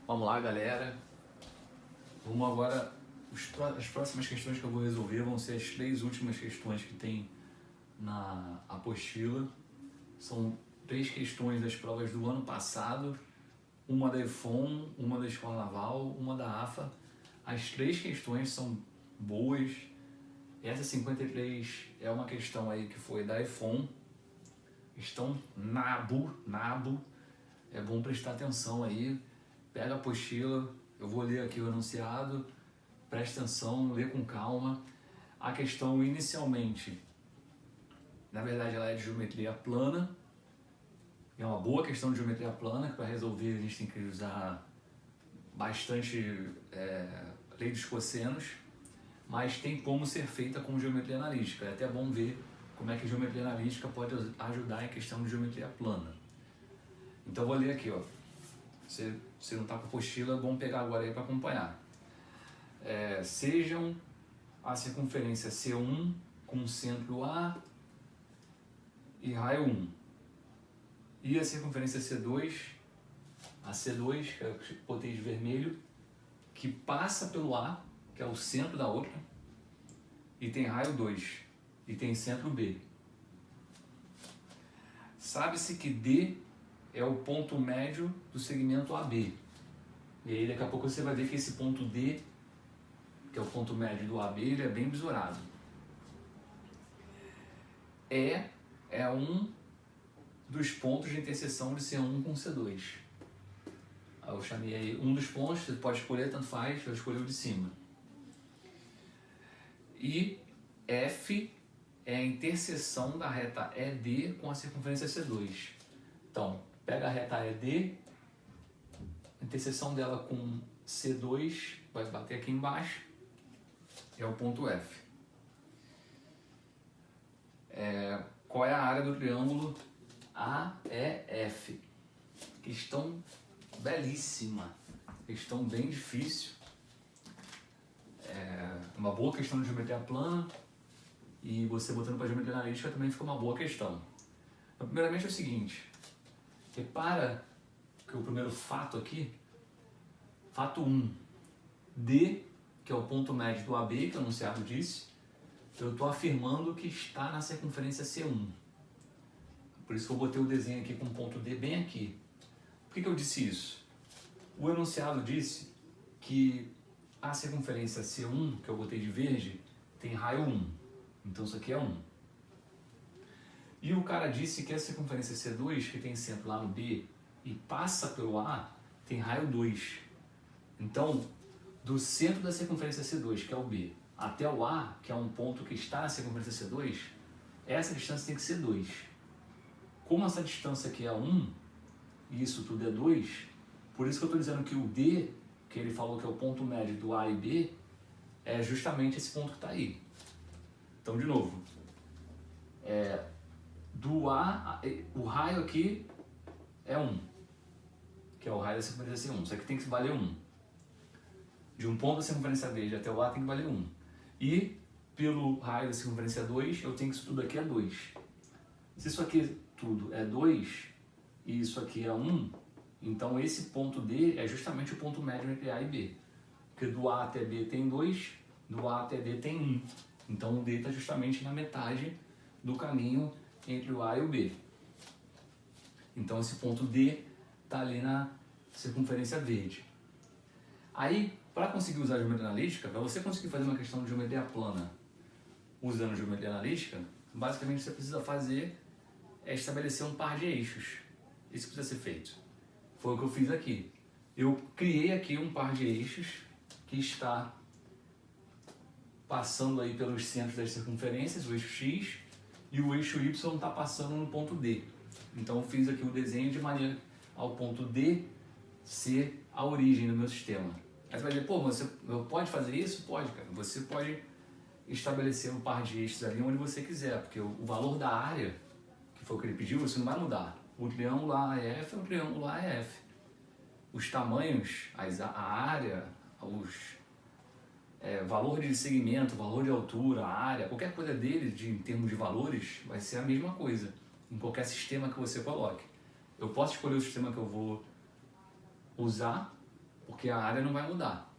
Vamos lá, galera. Vamos agora. As próximas questões que eu vou resolver vão ser as 3 últimas questões que tem na apostila. São 3 questões das provas do ano passado, uma da EFON, uma da Escola Naval, uma da AFA. As 3 questões são boas. Essa 53 é uma questão aí que foi da EFON. Questão nabo. É bom prestar atenção aí. Pega a apostila, eu vou ler aqui o enunciado, presta atenção, lê com calma. A questão inicialmente, na verdade ela é de geometria plana, é uma boa questão de geometria plana, que para resolver a gente tem que usar bastante lei dos cossenos, mas tem como ser feita com geometria analítica. É até bom ver como é que a geometria analítica pode ajudar em questão de geometria plana. Então eu vou ler aqui, ó. Se não está com a apostila, é bom pegar agora aí para acompanhar. Sejam a circunferência C1 com centro A e raio 1. E a circunferência C2, a C2, que eu botei de vermelho, que passa pelo A, que é o centro da outra, e tem raio 2, e tem centro B. Sabe-se que D é o ponto médio do segmento AB. E aí daqui a pouco você vai ver que esse ponto D, que é o ponto médio do AB, ele é bem besourado. É um dos pontos de interseção de C1 com C2. Aí eu chamei aí um dos pontos, você pode escolher, tanto faz, eu escolhi o de cima. E F é a interseção da reta ED com a circunferência C2. Então, pega a reta ED, a interseção dela com C2 vai bater aqui embaixo, é o ponto F. Qual é a área do triângulo AEF? Questão belíssima, questão bem difícil. Uma boa questão de geometria plana, e você botando para geometria analítica também fica uma boa questão. Então, primeiramente é o seguinte, repara que o primeiro fato aqui, fato 1, D, que é o ponto médio do AB, que o enunciado disse, eu estou afirmando que está na circunferência C1. Por isso que eu botei o desenho aqui com o ponto D bem aqui. Por que eu disse isso? O enunciado disse que a circunferência C1, que eu botei de verde, tem raio 1. Então isso aqui é 1. E o cara disse que a circunferência C2, que tem centro lá no B e passa pelo A, tem raio 2. Então, do centro da circunferência C2, que é o B, até o A, que é um ponto que está na circunferência C2, essa distância tem que ser 2. Como essa distância aqui é 1, e isso tudo é 2, por isso que eu estou dizendo que o D, que ele falou que é o ponto médio do A e B, é justamente esse ponto que está aí. Então, de novo, do A, o raio aqui é 1, que é o raio da circunferência C1, isso aqui tem que valer 1. De um ponto da circunferência verde até o A tem que valer 1. E pelo raio da circunferência 2, eu tenho que isso tudo aqui é 2. Se isso aqui tudo é 2 e isso aqui é 1, então esse ponto D é justamente o ponto médio entre A e B. Porque do A até B tem 2, do A até D tem 1. Então o D está justamente na metade do caminho entre o A e o B. Então esse ponto D está ali na circunferência verde. Aí, para conseguir usar a geometria analítica, para você conseguir fazer uma questão de geometria plana usando geometria analítica, basicamente você precisa fazer estabelecer um par de eixos. Isso precisa ser feito. Foi o que eu fiz aqui. Eu criei aqui um par de eixos que está passando aí pelos centros das circunferências, o eixo X, e o eixo Y está passando no ponto D. Então eu fiz aqui o desenho de maneira ao ponto D ser a origem do meu sistema. Aí você vai dizer, pô, você pode fazer isso? Pode, cara. Você pode estabelecer um par de eixos ali onde você quiser, porque o valor da área, que foi o que ele pediu, você não vai mudar. O triângulo AEF é o triângulo AEF. Os tamanhos, a área, os valor de segmento, valor de altura, área, qualquer coisa dele em termos de valores vai ser a mesma coisa em qualquer sistema que você coloque. Eu posso escolher o sistema que eu vou usar porque a área não vai mudar.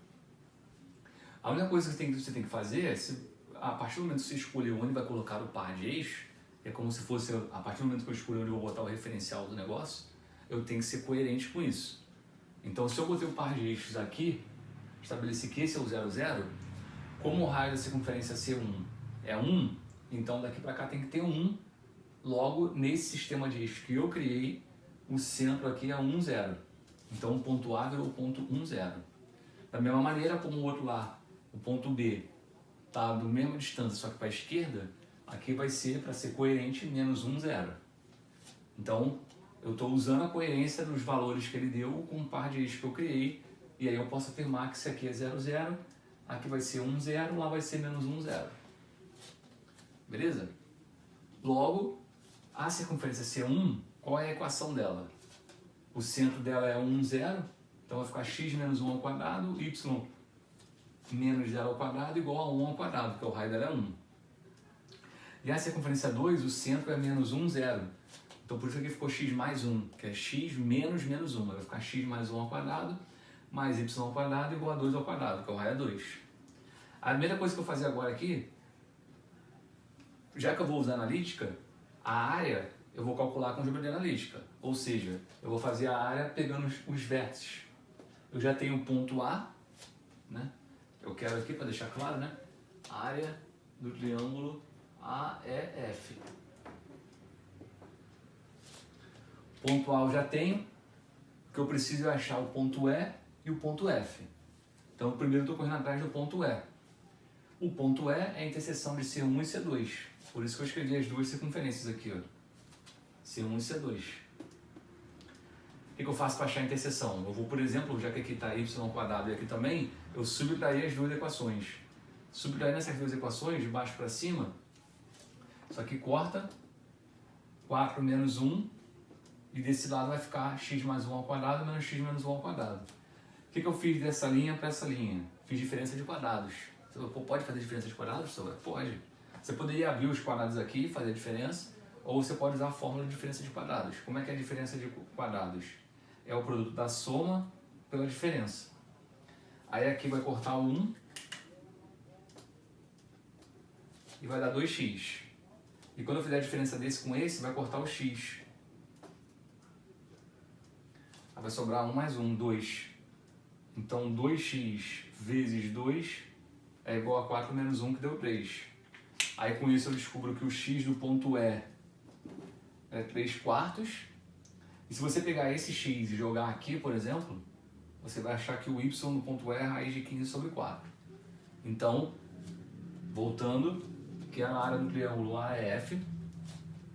A única coisa que você tem que fazer é, a partir do momento que você escolher onde vai colocar o par de eixos, é como se fosse, a partir do momento que eu escolher onde eu vou botar o referencial do negócio, eu tenho que ser coerente com isso. Então, se eu botei o par de eixos aqui, estabeleci que esse é o 0, 0, como o raio da circunferência C1 é 1, então daqui para cá tem que ter 1. Logo, nesse sistema de eixos que eu criei, o centro aqui é 1, 0. Então, o ponto A virou o ponto 1, 0. Da mesma maneira como o outro lá, o ponto B, está do mesma distância, só que para a esquerda, aqui vai ser, para ser coerente, menos 1, 0. Então, eu estou usando a coerência dos valores que ele deu com o par de eixos que eu criei, e aí eu posso afirmar que isso aqui é 0, 0, aqui vai ser 1, 0, lá vai ser menos 1, 0. Beleza? Logo, a circunferência C1, qual é a equação dela? O centro dela é 1, 0, então vai ficar x menos 1 ao quadrado, y menos 0 ao quadrado igual a 1 ao quadrado, porque o raio dela é 1. E a circunferência 2, o centro é menos 1, 0. Então por isso aqui ficou x mais 1, que é x menos menos 1. Vai ficar x mais 1 ao quadrado, mais y ao quadrado igual a 2 ao quadrado, que o raio é 2. A primeira coisa que eu vou fazer agora aqui, já que eu vou usar analítica, a área eu vou calcular com geometria analítica. Ou seja, eu vou fazer a área pegando os vértices. Eu já tenho o ponto A, né? Eu quero aqui, para deixar claro, né? Área do triângulo AEF. Ponto A eu já tenho, o que eu preciso é achar o ponto E e o ponto F. Então, primeiro eu estou correndo atrás do ponto E. O ponto E é a interseção de C1 e C2. Por isso que eu escrevi as duas circunferências aqui, ó. C1 e C2. O que eu faço para achar a interseção? Eu vou, por exemplo, já que aqui está y² e aqui também, eu subtrair as duas equações. Subtrair nessas duas equações, de baixo para cima, isso aqui corta, 4 menos 1, e desse lado vai ficar x mais 1 ao quadrado menos x menos 1 ao quadrado. O que eu fiz dessa linha para essa linha? Fiz diferença de quadrados. Você pode fazer diferença de quadrados, professor? Pode. Você poderia abrir os quadrados aqui e fazer a diferença, ou você pode usar a fórmula de diferença de quadrados. Como é que é a diferença de quadrados? É o produto da soma pela diferença. Aí aqui vai cortar o 1 e vai dar 2x. E quando eu fizer a diferença desse com esse, vai cortar o x. Aí vai sobrar 1 mais 1, 2. Então 2x vezes 2 é igual a 4 menos 1, que deu 3. Aí com isso eu descubro que o x do ponto E é 3/4. E se você pegar esse x e jogar aqui, por exemplo, você vai achar que o y no ponto E é raiz de 15 sobre 4. Então, voltando, que é a área do triângulo AEF,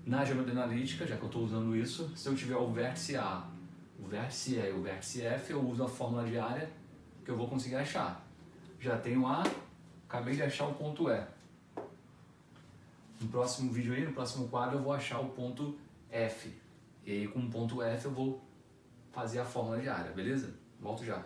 na geometria analítica, já que eu estou usando isso, se eu tiver o vértice A, o vértice E e o vértice F, eu uso a fórmula de área que eu vou conseguir achar. Já tenho A, acabei de achar o ponto E. No próximo vídeo aí, no próximo quadro, eu vou achar o ponto F. E aí com o ponto F eu vou fazer a fórmula de área, beleza? Volto já.